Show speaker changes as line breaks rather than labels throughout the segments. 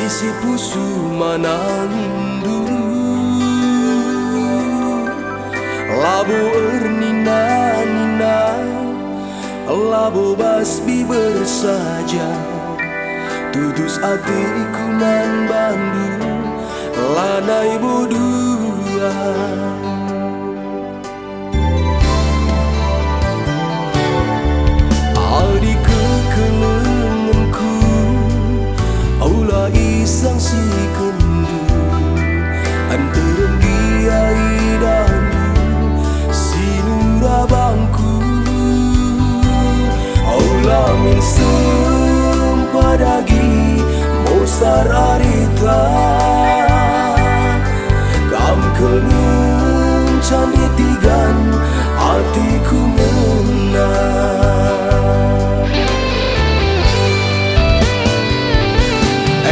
isi pusu manandu labu ernina-nina labu basbi bersaja tutus hatiku nan bandu lanai bodua adi kekelenganku aula isang si kendu anterem giai dandu sinura bangku aula min sempadagi mosar arita kam kenun candi tigan hatiku menang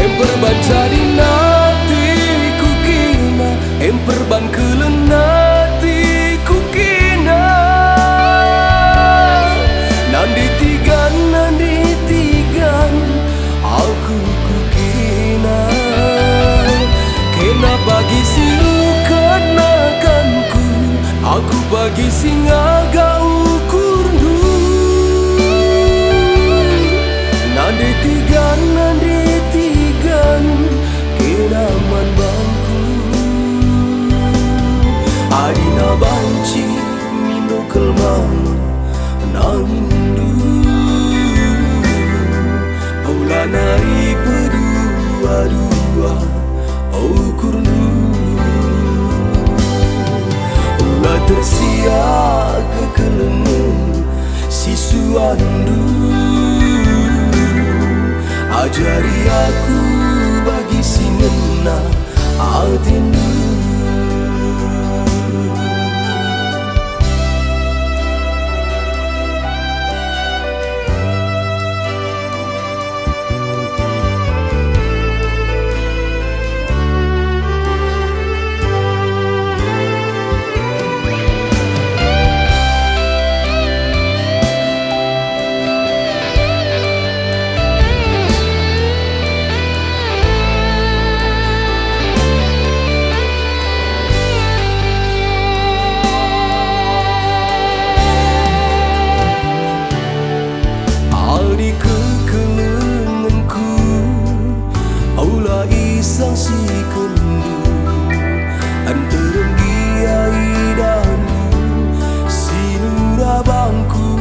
emperban jadi nati kukina emperban kelenati kukina nandi tigan aku kukina kena bagi siru kenakanku aku bagi singa gau kurdu nandi tigan kena man bangku adina banci mino kelmang nangindu aula nari berdua-dua kurnu aula tersiak kekelengan sisuandu ajari aku bagi sinena adinu isang si kendu anterem giai dandu sinura bangku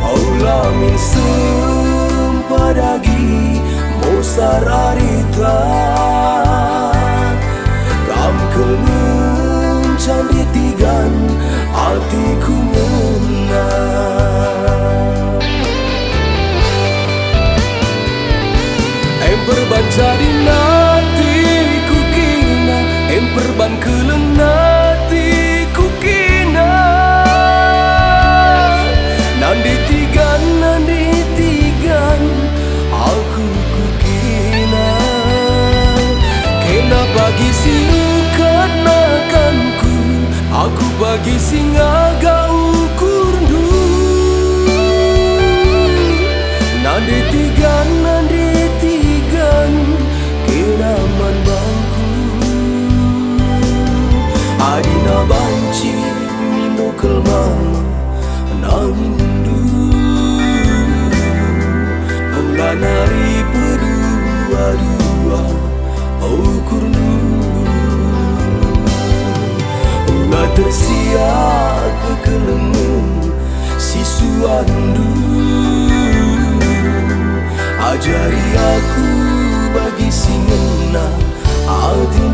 aula min sempadagi mosar arita kam kenun candi tigan hatiku menang emperban jadi nati kukina emperban kelenati kukina nandi tigan aku kukina kena bagi siru kenakanku aku bagi singa gau kurdu nandi tigan kenaman bangku adina banci mino kelmang nangindu aula nari berdua-dua kurnu aula tersiak kekelengan sisuandu ajari aku bagi sinena adinu